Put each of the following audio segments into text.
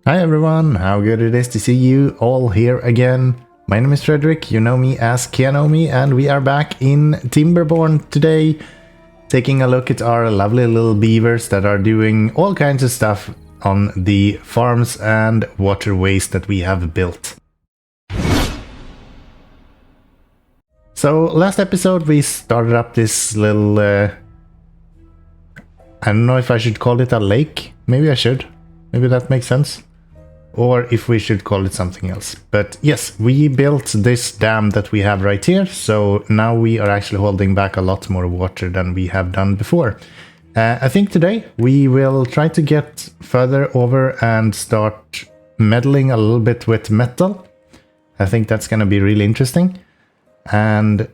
Hi everyone, how good it is to see you all here again. My name is Frederick, you know me as Kianomi, and we are back in Timberborn today, taking a look at our lovely little beavers that are doing all kinds of stuff on the farms and waterways that we have built. So last episode we started up this little, I don't know if I should call it a lake, maybe I should, maybe that makes sense. Or if we should call it something else. But yes, we built this dam that we have right here, so now we are actually holding back a lot more water than we have done before. I think today we will try to get further over and start meddling a little bit with metal. I think that's going to be really interesting. And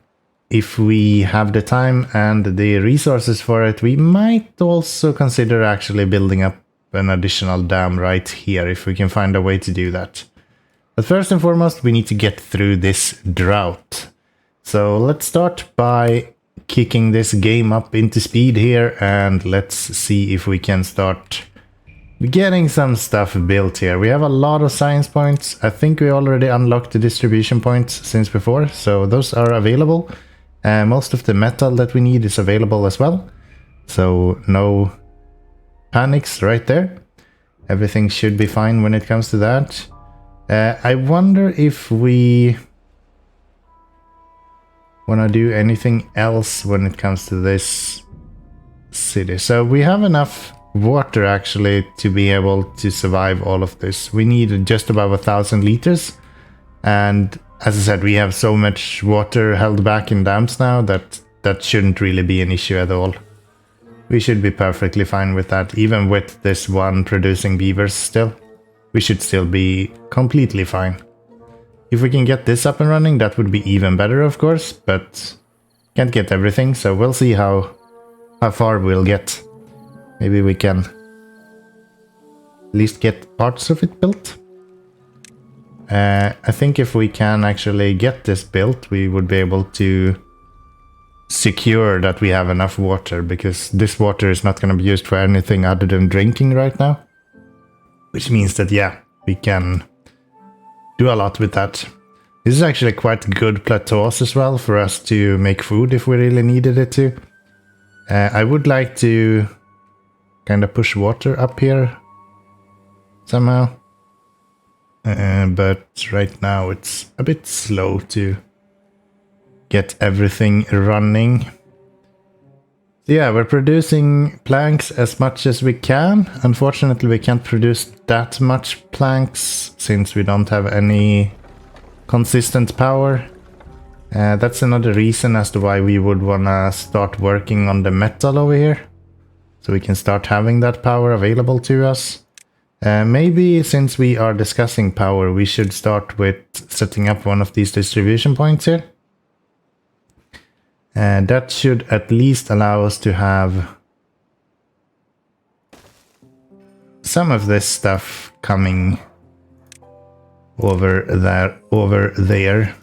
if we have the time and the resources for it, we might also consider actually building up an additional dam right here, if we can find a way to do that. But first and foremost, we need to get through this drought. So let's start by kicking this game up into speed here, and let's see if we can start getting some stuff built here. We have a lot of science points. I think we already unlocked the distribution points since before, so those are available. Most of the metal that we need is available as well, so no panics right there. Everything should be fine when it comes to that. I wonder if we want to do anything else when it comes to this city. So we have enough water actually to be able to survive all of this. We need just above 1,000 liters, and as I said, we have so much water held back in dams now that that shouldn't really be an issue at all. We should be perfectly fine with that, even with this one producing beavers still. We should still be completely fine. If we can get this up and running, that would be even better, of course, but can't get everything, so we'll see how far we'll get. Maybe we can at least get parts of it built. I think if we can actually get this built, we would be able to secure that we have enough water, because this water is not going to be used for anything other than drinking right now. Which means that, yeah, we can do a lot with that. This is actually quite good plateaus as well for us to make food if we really needed it to. I would like to kind of push water up here somehow. But right now it's a bit slow to get everything running. So yeah, we're producing planks as much as we can. Unfortunately, we can't produce that much planks since we don't have any consistent power. That's another reason as to why we would want to start working on the metal over here, so we can start having that power available to us. Maybe since we are discussing power, we should start with setting up one of these distribution points here. And that should at least allow us to have some of this stuff coming over there,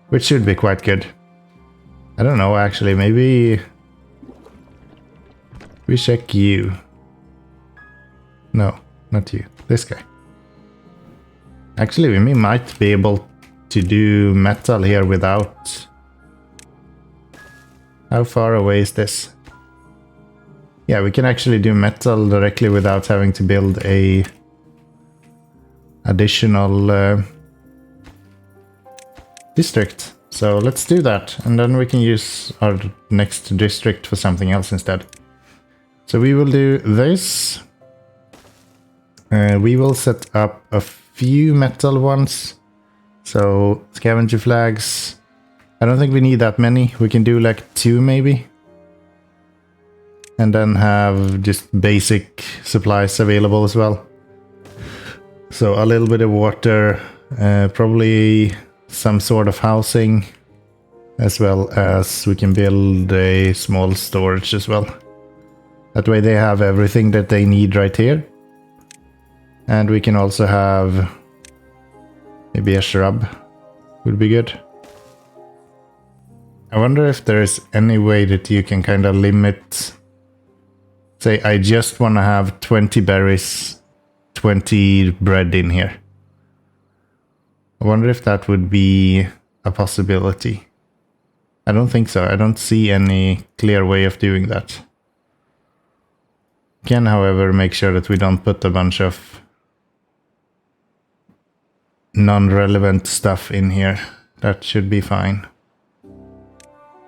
which should be quite good. I don't know, actually, maybe we check you. No, not you, this guy. Actually, we might be able to do metal here without... How far away is this? Yeah, we can actually do metal directly without having to build a additional district. So let's do that, and then we can use our next district for something else instead. So we will do this. We will set up a few metal ones. So scavenger flags. I don't think we need that many. We can do like 2 maybe. And then have just basic supplies available as well. So a little bit of water, probably some sort of housing, as well as we can build a small storage as well. That way they have everything that they need right here. And we can also have maybe a shrub would be good. I wonder if there's any way that you can kind of limit, say I just want to have 20 berries 20 bread in here. I wonder if that would be a possibility. I don't think so. I don't see any clear way of doing that. Can, however, make sure that we don't put a bunch of non-relevant stuff in here. That should be fine.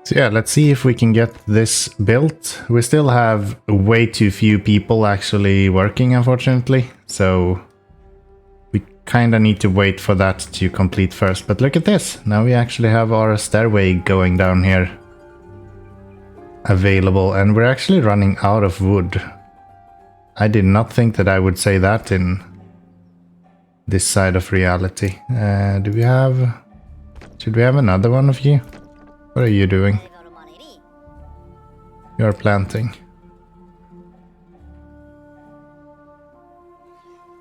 So yeah, let's see if we can get this built. We still have way too few people actually working, unfortunately. So we kind of need to wait for that to complete first. But look at this. Now we actually have our stairway going down here available. And we're actually running out of wood. I did not think that I would say that in this side of reality. Do we have... Should we have another one of you? What are you doing? You're planting.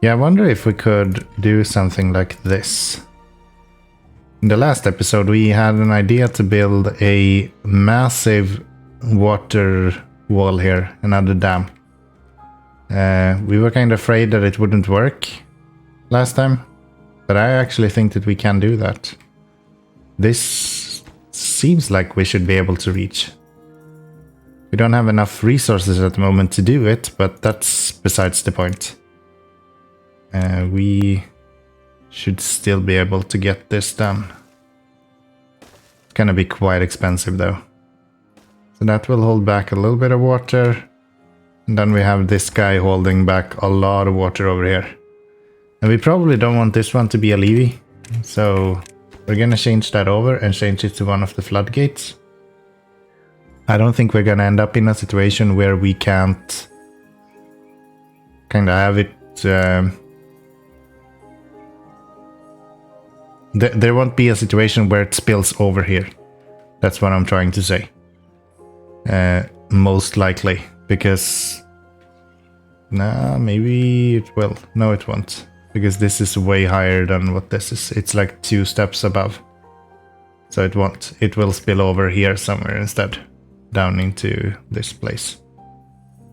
Yeah, I wonder if we could do something like this. In the last episode, we had an idea to build a massive water wall here, another dam. We were kind of afraid that it wouldn't work last time, but I actually think that we can do that. This seems like we should be able to reach. We don't have enough resources at the moment to do it, but that's besides the point. We should still be able to get this done. It's gonna be quite expensive though. So that will hold back a little bit of water. And then we have this guy holding back a lot of water over here. And we probably don't want this one to be a levee. So we're gonna change that over and change it to one of the floodgates. I don't think we're gonna end up in a situation where we can't kind of have it... there won't be a situation where it spills over here. That's what I'm trying to say. Most likely. Because... Nah, maybe it will. No, it won't. Because this is way higher than what this is. It's like 2 steps above. So it won't. It will spill over here somewhere instead. Down into this place.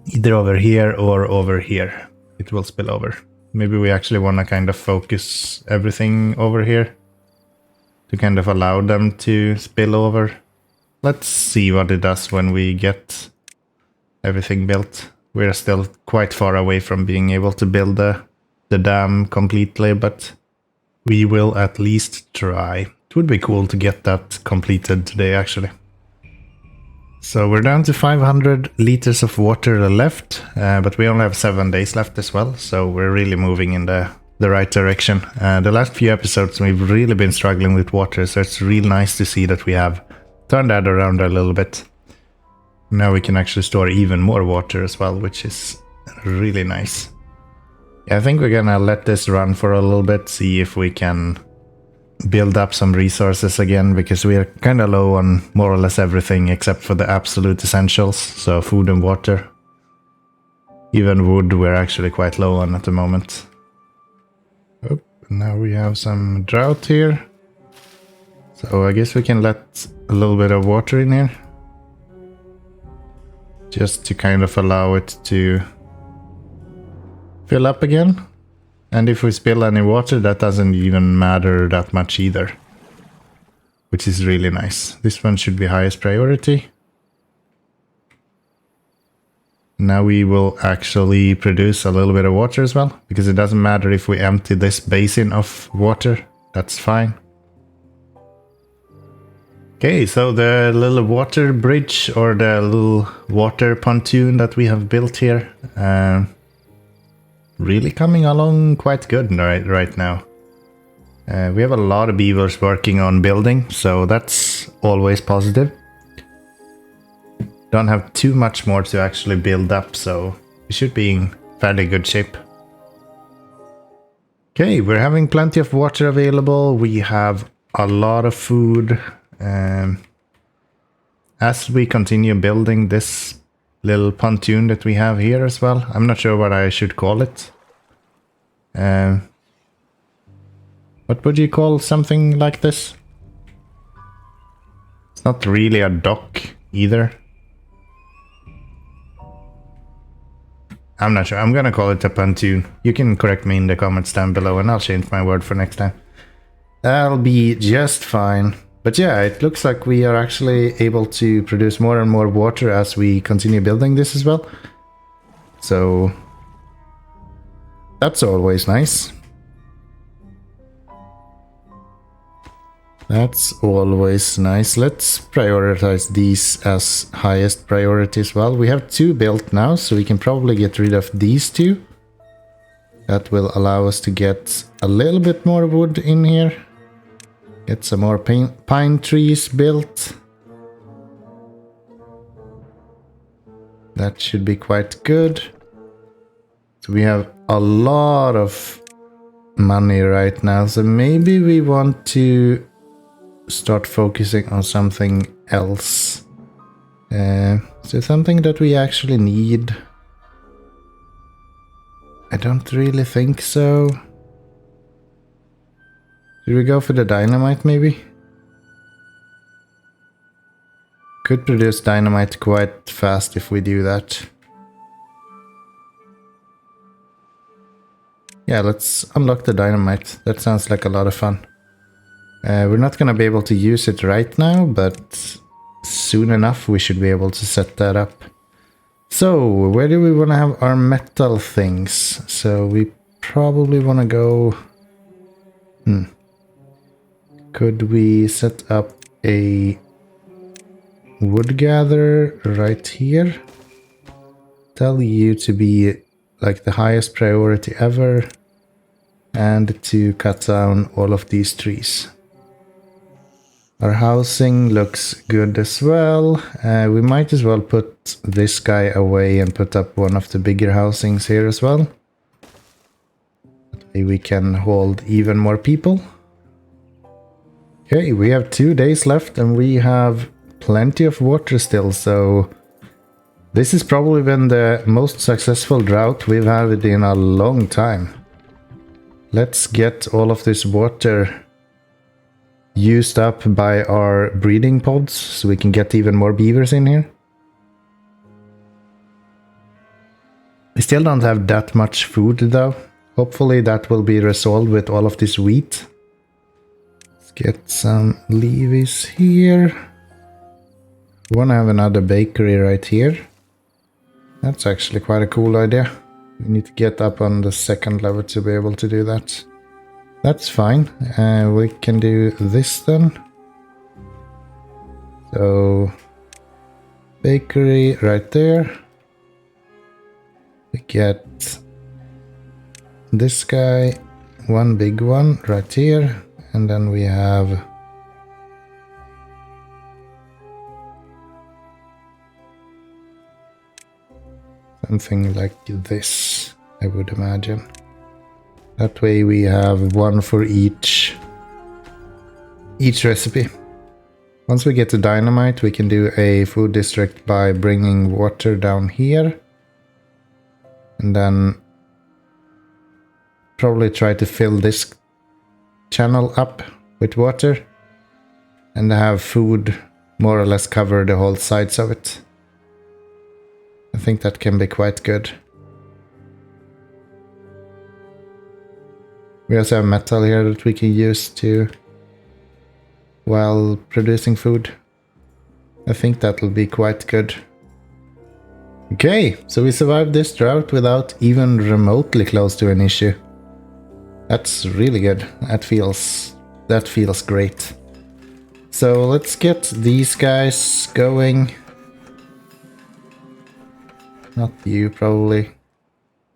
Either over here or over here. It will spill over. Maybe we actually want to kind of focus everything over here. To kind of allow them to spill over. Let's see what it does when we get everything built. We're still quite far away from being able to build the dam completely, but we will at least try. It would be cool to get that completed today, actually. So we're down to 500 liters of water left, but we only have 7 days left as well, so we're really moving in the right direction. The last few episodes we've really been struggling with water, so it's real nice to see that we have turned that around a little bit. Now we can actually store even more water as well, which is really nice. Yeah, I think we're gonna let this run for a little bit, see if we can build up some resources again, because we are kind of low on more or less everything except for the absolute essentials, so food and water. Even wood we're actually quite low on at the moment. Oh, now we have some drought here. So I guess we can let a little bit of water in here. Just to kind of allow it to fill up again. And if we spill any water, that doesn't even matter that much either. Which is really nice. This one should be highest priority. Now we will actually produce a little bit of water as well. Because it doesn't matter if we empty this basin of water. That's fine. Okay, so the little water bridge or the little water pontoon that we have built here. Really coming along quite good right now. We have a lot of beavers working on building, so that's always positive. Don't have too much more to actually build up, so we should be in fairly good shape. Okay, we're having plenty of water available. We have a lot of food. As we continue building this little pontoon that we have here as well. I'm not sure what I should call it. What would you call something like this? It's not really a dock either. I'm not sure. I'm gonna call it a pontoon. You can correct me in the comments down below and I'll change my word for next time. That'll be just fine. But yeah, it looks like we are actually able to produce more and more water as we continue building this as well. So that's always nice. That's always nice. Let's prioritize these as highest priority as well. We have 2 built now, so we can probably get rid of these 2. That will allow us to get a little bit more wood in here. Get some more pine trees built. That should be quite good. So we have a lot of money right now, so maybe we want to start focusing on something else. So something that we actually need. I don't really think so. Should we go for the dynamite maybe? Could produce dynamite quite fast if we do that. Yeah, let's unlock the dynamite. That sounds like a lot of fun. We're not going to be able to use it right now, but soon enough we should be able to set that up. So, where do we want to have our metal things? So, we probably want to go... Could we set up a wood gatherer right here? Tell you to be like the highest priority ever, and to cut down all of these trees. Our housing looks good as well. We might as well put this guy away and put up one of the bigger housings here as well. That way we can hold even more people. Okay, we have 2 days left and we have plenty of water still, so this has probably been the most successful drought we've had in a long time. Let's get all of this water used up by our breeding pods so we can get even more beavers in here. We still don't have that much food though. Hopefully that will be resolved with all of this wheat. Let's get some leaves here. We want to have another bakery right here. That's actually quite a cool idea. We need to get up on the 2nd level to be able to do that. That's fine. We can do this then. So, bakery right there. We get this guy, one big one right here, and then we have something like this, I would imagine. That way we have one for each recipe. Once we get to dynamite, we can do a food district by bringing water down here. And then probably try to fill this channel up with water. And have food more or less cover the whole sides of it. I think that can be quite good. We also have metal here that we can use to while producing food. I think that will be quite good. Okay, so we survived this drought without even remotely close to an issue. That's really good. That feels great. So let's get these guys going. Not you, probably.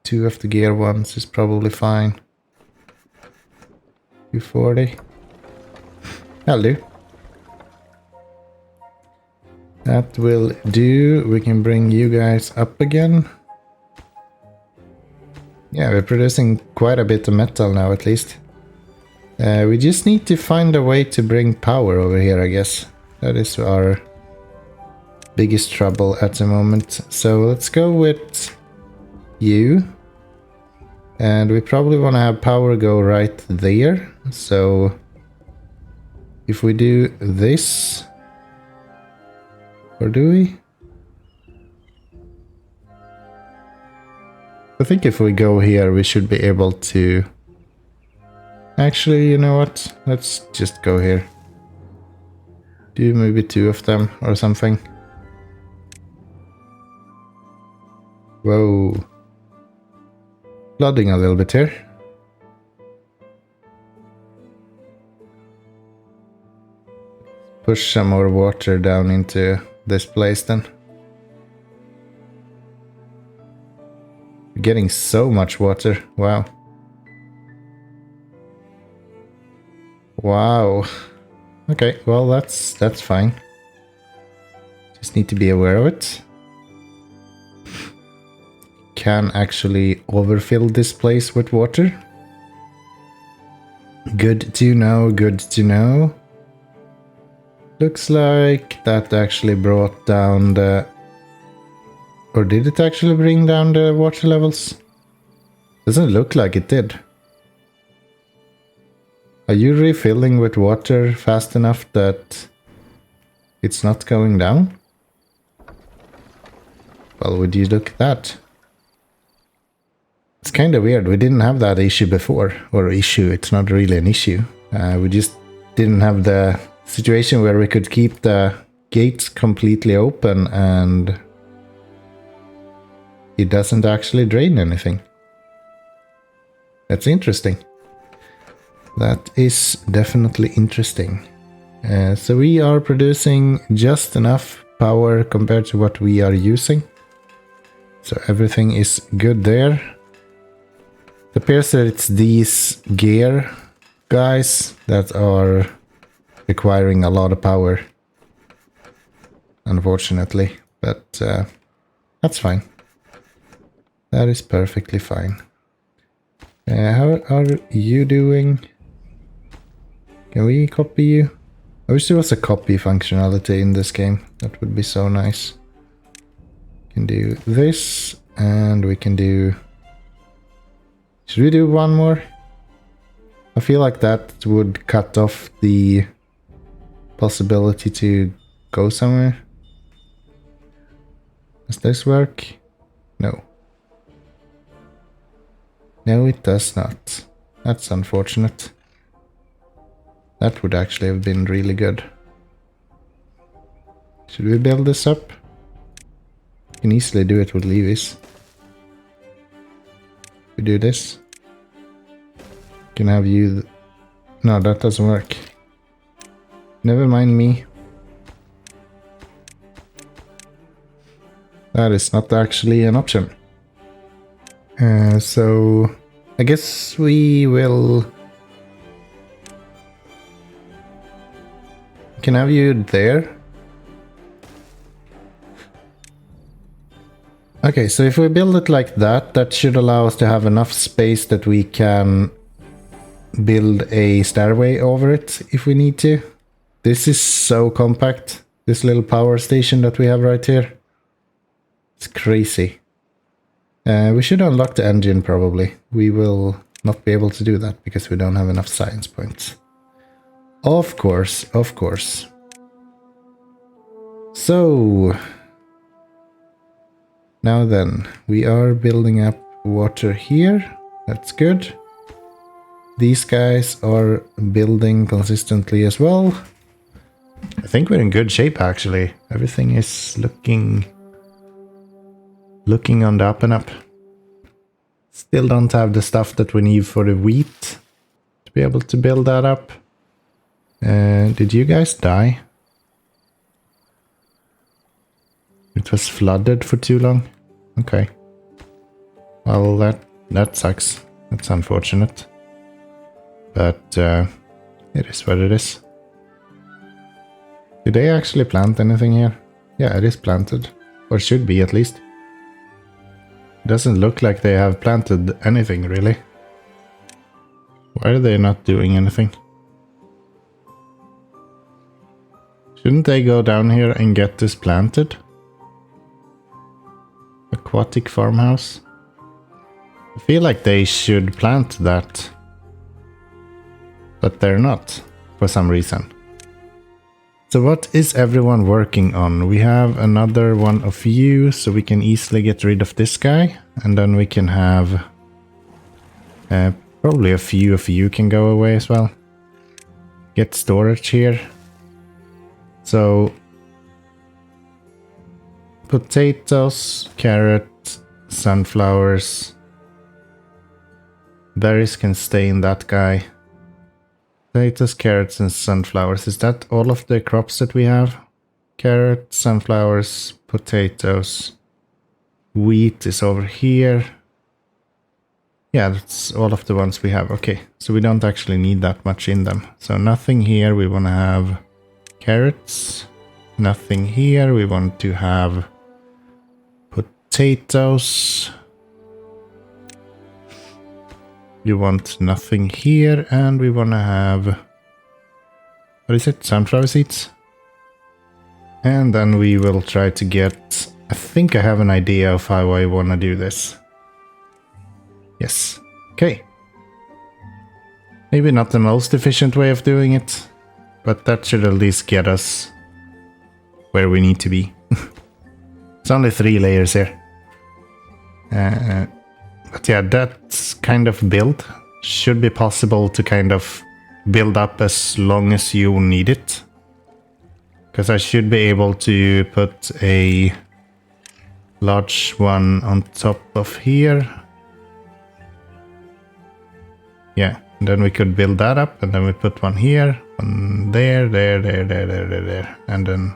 2 of the gear ones is probably fine. 240. That'll do. That will do. We can bring you guys up again. Yeah, we're producing quite a bit of metal now at least. We just need to find a way to bring power over here, I guess. That is our biggest trouble at the moment. So let's go with you. And we probably want to have power go right there. So if we do this, or do we? I think if we go here, we should be able to... Actually, you know what? Let's just go here. Do maybe 2 of them or something. Whoa. Flooding a little bit here. Push some more water down into this place then. We're getting so much water. Wow. Wow. Okay, well that's fine. Just need to be aware of it. Can actually overfill this place with water. Good to know, good to know. Looks like that actually brought down the... Or did it actually bring down the water levels? Doesn't look like it did. Are you refilling with water fast enough that it's not going down? Well, would you look at that? It's kind of weird. We didn't have that issue before. Or issue, it's not really an issue. We just didn't have the situation where we could keep the gates completely open and it doesn't actually drain anything. That's interesting. That is definitely interesting. So we are producing just enough power compared to what we are using. So everything is good there. It appears that it's these gear guys that are requiring a lot of power. Unfortunately, but that's fine. That is perfectly fine. How are you doing? Can we copy you? I wish there was a copy functionality in this game. That would be so nice. Can do this, and we can do... Should we do one more? I feel like that would cut off the possibility to go somewhere. Does this work? No. No, it does not. That's unfortunate. That would actually have been really good. Should we build this up? We can easily do it with levies. We do this. Can have you... No, that doesn't work. Never mind me. That is not actually an option. So I guess we will... Can have you there. Okay, so if we build it like that, that should allow us to have enough space that we can build a stairway over it if we need to. This is so compact, this little power station that we have right here. It's crazy. We should unlock the engine probably. We will not be able to do that because we don't have enough science points. Of course, of course. So, now then, we are building up water here. That's good. These guys are building consistently as well. I think we're in good shape actually. Everything is looking on the up and up. Still don't have the stuff that we need for the wheat to be able to build that up. Did you guys die? It was flooded for too long? Okay. Well, that sucks. That's unfortunate. But it is what it is. Did they actually plant anything here? Yeah, it is planted. Or should be at least. It doesn't look like they have planted anything really. Why are they not doing anything? Shouldn't they go down here and get this planted? Aquatic farmhouse? I feel like they should plant that. But they're not, for some reason. So what is everyone working on? We have another one of you, so we can easily get rid of this guy. And then we can have... probably a few of you can go away as well. Get storage here. So... potatoes, carrot, sunflowers. Berries can stay in that guy. Potatoes, carrots, and sunflowers. Is that all of the crops that we have? Carrot, sunflowers, potatoes. Wheat is over here. Yeah, that's all of the ones we have. Okay, so we don't actually need that much in them. So nothing here. We want to have carrots. Nothing here. We want to have potatoes. You want nothing here, and we want to have, what is it, sunflower seeds? And then we will try to get, I think I have an idea of how I want to do this. Yes, okay. Maybe not the most efficient way of doing it, but that should at least get us where we need to be. It's only 3 layers here. But yeah, that kind of build should be possible to kind of build up as long as you need it. Because I should be able to put a large one on top of here. Yeah, and then we could build that up, and then we put one here, one there, there. And then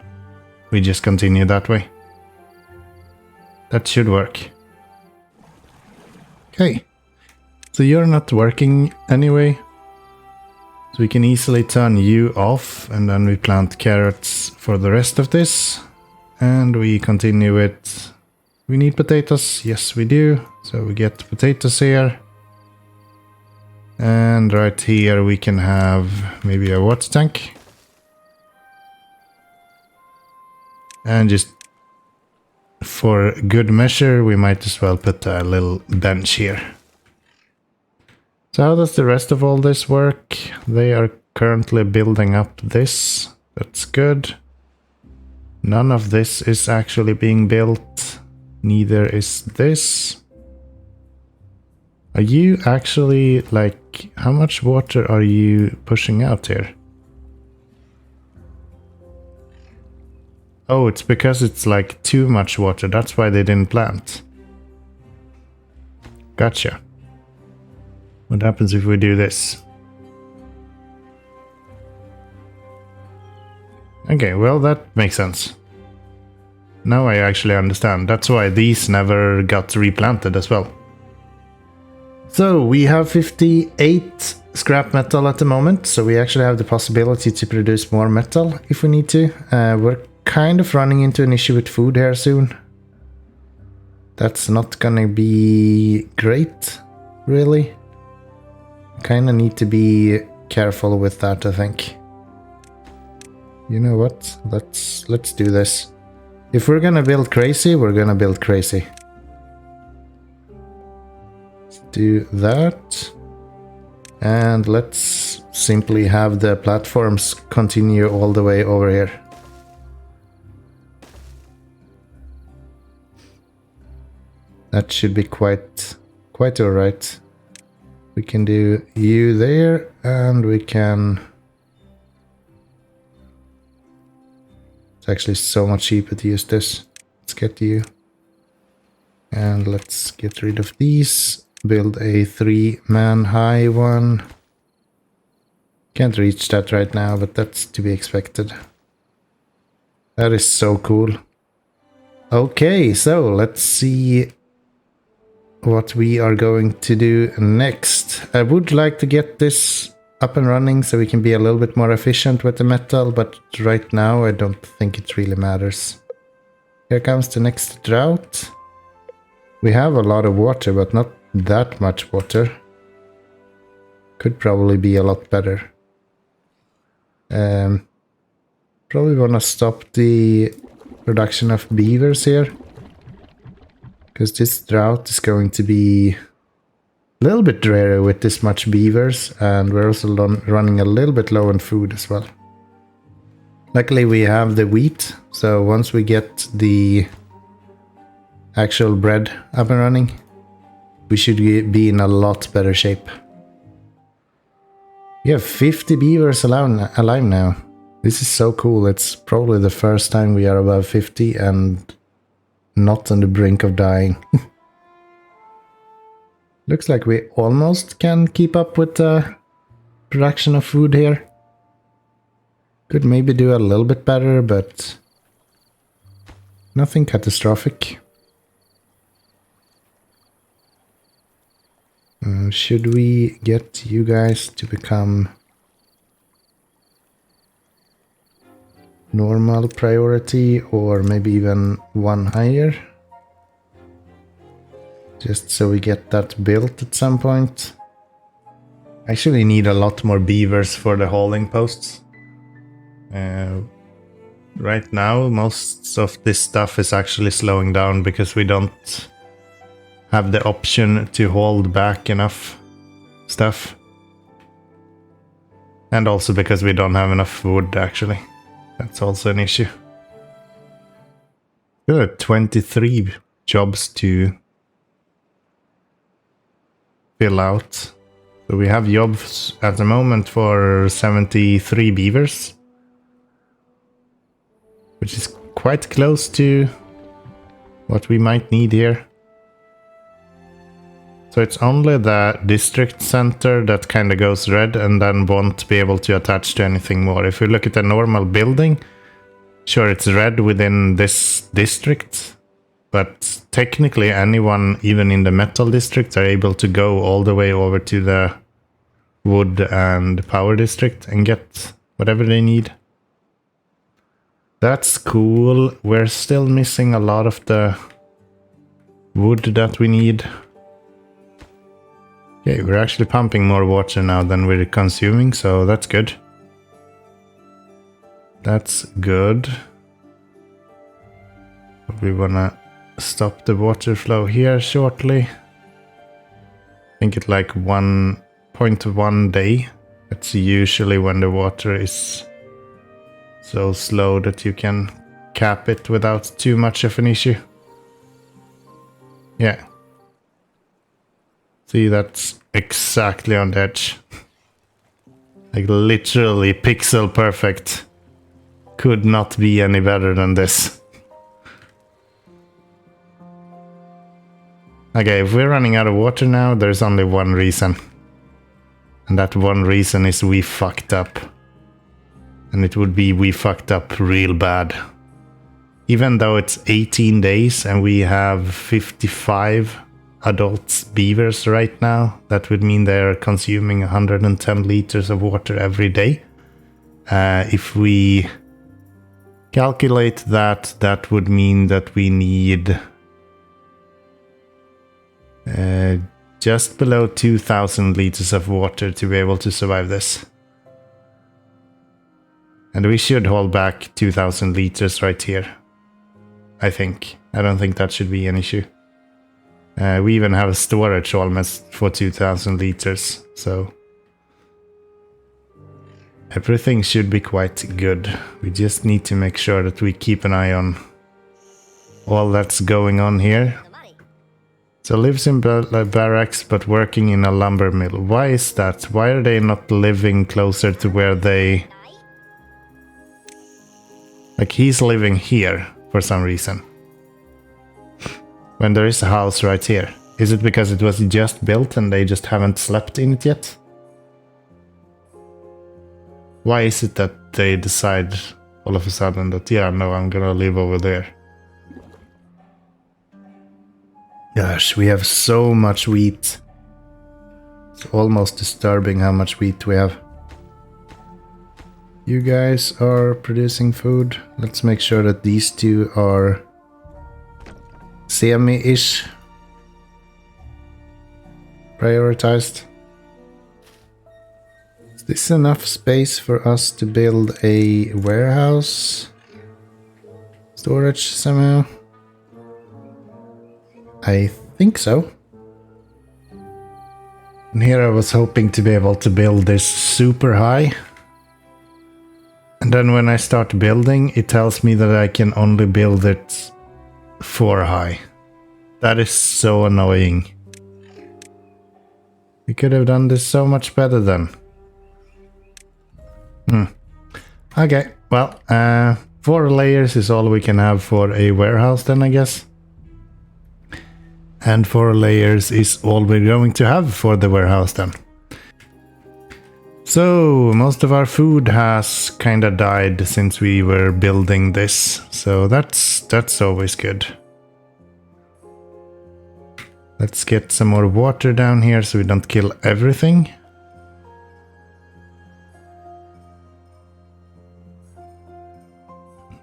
we just continue that way. That should work. Okay, so you're not working anyway, so we can easily turn you off, and then we plant carrots for the rest of this, and we continue with, we need potatoes, yes we do, so we get potatoes here, and right here we can have maybe a water tank, and just for good measure, we might as well put a little bench here. So how does the rest of all this work? They are currently building up this. That's good. None of this is actually being built. Neither is this. Are you actually, like, how much water are you pushing out here? Oh, it's because it's like too much water. That's why they didn't plant. Gotcha. What happens if we do this? Okay, well that makes sense. Now I actually understand. That's why these never got replanted as well. So we have 58 scrap metal at the moment. So we actually have the possibility to produce more metal if we need to. We're kind of running into an issue with food here soon. That's not gonna be great, really. Kinda need to be careful with that, I think. You know what? Let's do this. If we're gonna build crazy, we're gonna build crazy. Let's do that. And let's simply have the platforms continue all the way over here. That should be quite alright. We can do you there, and we can... It's actually so much cheaper to use this. Let's get you. And let's get rid of these. Build a 3-man high one. Can't reach that right now, but that's to be expected. That is so cool. Okay, so let's see what we are going to do next. I would like to get this up and running so we can be a little bit more efficient with the metal, but right now I don't think it really matters. Here comes the next drought. We have a lot of water, but not that much water. Could probably be a lot better. Probably want to stop the production of beavers here, because this drought is going to be a little bit drier with this much beavers, and we're also running a little bit low on food as well. Luckily we have the wheat, so once we get the actual bread up and running, we should be in a lot better shape. We have 50 beavers alive now. This is so cool. It's probably the first time we are above 50 and not on the brink of dying. Looks like we almost can keep up with the production of food here. Could maybe do a little bit better, but nothing catastrophic. Should we get you guys to become normal priority or maybe even one higher? Just so we get that built at some point. Actually need a lot more beavers for the hauling posts. Right now most of this stuff is actually slowing down because we don't have the option to hold back enough stuff. And also because we don't have enough wood actually. That's also an issue. There are 23 jobs to fill out. So we have jobs at the moment for 73 beavers, which is quite close to what we might need here. So it's only the district center that kind of goes red and then won't be able to attach to anything more. If we look at a normal building, sure it's red within this district, but technically anyone, even in the metal district, are able to go all the way over to the wood and power district and get whatever they need. That's cool. We're still missing a lot of the wood that we need. Okay, we're actually pumping more water now than we're consuming, so that's good. That's good. We wanna stop the water flow here shortly. I think it's like 1.1 day. That's usually when the water is so slow that you can cap it without too much of an issue. Yeah. See, that's exactly on the edge. Like literally pixel perfect. Could not be any better than this. Okay, if we're running out of water now, there's only one reason. And that one reason is we fucked up. And it would be we fucked up real bad. Even though it's 18 days and we have 55 adult beavers right now, that would mean they're consuming 110 liters of water every day. If we calculate that, that would mean that we need just below 2,000 liters of water to be able to survive this. And we should hold back 2,000 liters right here, I think. I don't think that should be an issue. We even have a storage almost for 2,000 liters, so everything should be quite good. We just need to make sure that we keep an eye on all that's going on here. So lives in barracks but working in a lumber mill. Why is that? Why are they not living closer to where they... Like he's living here for some reason. When there is a house right here. Is it because it was just built and they just haven't slept in it yet? Why is it that they decide all of a sudden that, yeah, no, I'm gonna live over there? Gosh, we have so much wheat. It's almost disturbing how much wheat we have. You guys are producing food. Let's make sure that these two are semi-ish prioritized. Is this enough space for us to build a warehouse? Storage somehow? I think so. And here I was hoping to be able to build this super high. And then when I start building, it tells me that I can only build it 4 high. That is so annoying. We could have done this so much better then. Okay, well, 4 layers is all we can have for a warehouse then, I guess. And 4 layers is all we're going to have for the warehouse then. So, most of our food has kinda died since we were building this. So that's always good. Let's get some more water down here so we don't kill everything.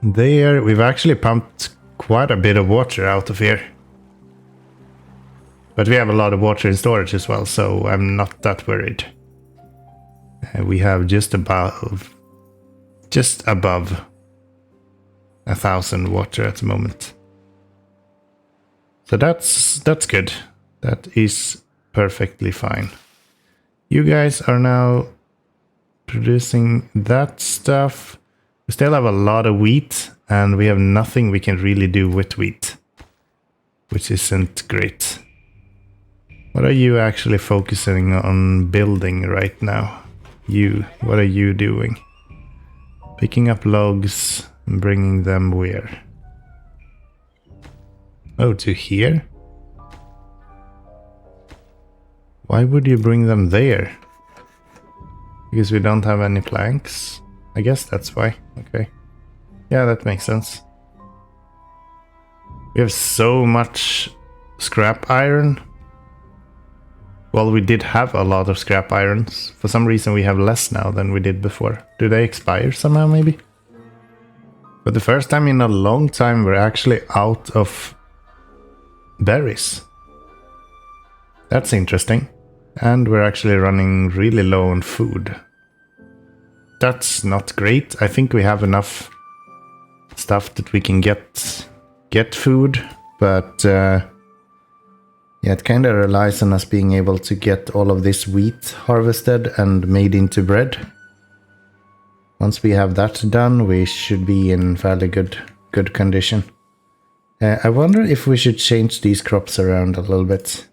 There, we've actually pumped quite a bit of water out of here. But we have a lot of water in storage as well, so I'm not that worried. We have just above 1,000 water at the moment. So that's good. That is perfectly fine. You guys are now producing that stuff. We still have a lot of wheat, and we have nothing we can really do with wheat, which isn't great. What are you actually focusing on building right now? What are you doing? Picking up logs and bringing them where? Oh, to here? Why would you bring them there? Because we don't have any planks? I guess that's why. Okay. Yeah, that makes sense. We have so much scrap iron. Well, we did have a lot of scrap irons. For some reason we have less now than we did before. Do they expire somehow, maybe? For the first time in a long time, we're actually out of berries. That's interesting. And we're actually running really low on food. That's not great. I think we have enough stuff that we can get food, but yeah, it kind of relies on us being able to get all of this wheat harvested and made into bread. Once we have that done, we should be in fairly good condition. I wonder if we should change these crops around a little bit.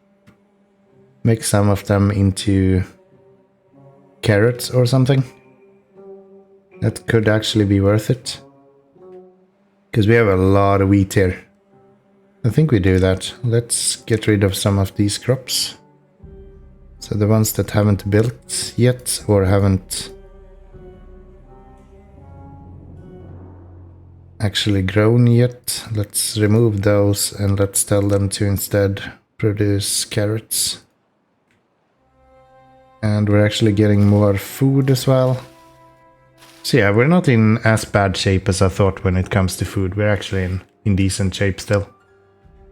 Make some of them into carrots or something. That could actually be worth it. Because we have a lot of wheat here. I think we do that. Let's get rid of some of these crops. So the ones that haven't built yet or haven't actually grown yet, let's remove those and let's tell them to instead produce carrots. And we're actually getting more food as well. So yeah, we're not in as bad shape as I thought when it comes to food. We're actually in decent shape still.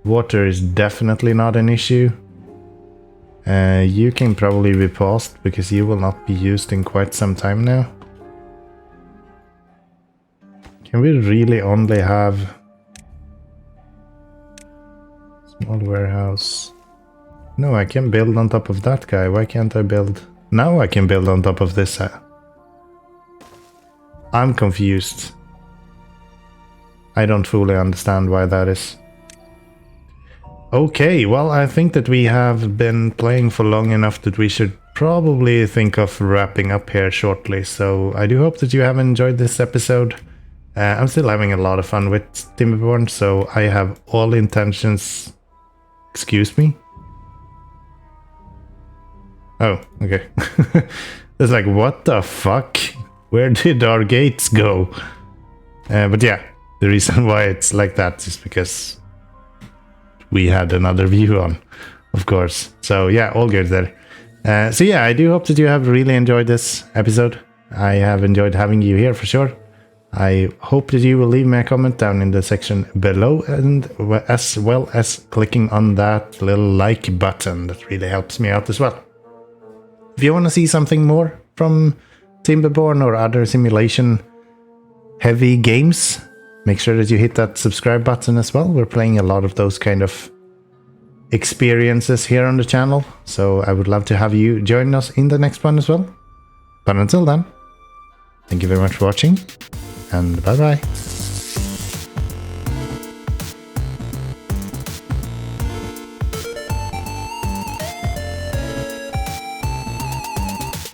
Water is definitely not an issue. You can probably be paused because you will not be used in quite some time now. Can we really only have small warehouse? No, I can build on top of that guy. Why can't I build? Now I can build on top of this. I'm confused. I don't fully understand why that is. Okay, well, I think that we have been playing for long enough that we should probably think of wrapping up here shortly. So I do hope that you have enjoyed this episode. I'm still having a lot of fun with Timberborn, so I have all intentions... Excuse me? Oh, okay. It's like, what the fuck? Where did our gates go? But yeah, the reason why it's like that is because we had another view on, of course. So yeah, all good there. So yeah, I do hope that you have really enjoyed this episode. I have enjoyed having you here for sure. I hope that you will leave me a comment down in the section below, and as well as clicking on that little like button. That really helps me out as well. If you want to see something more from Timberborn or other simulation heavy games, make sure that you hit that subscribe button as well. We're playing a lot of those kind of experiences here on the channel, so I would love to have you join us in the next one as well. But until then, thank you very much for watching. and bye bye.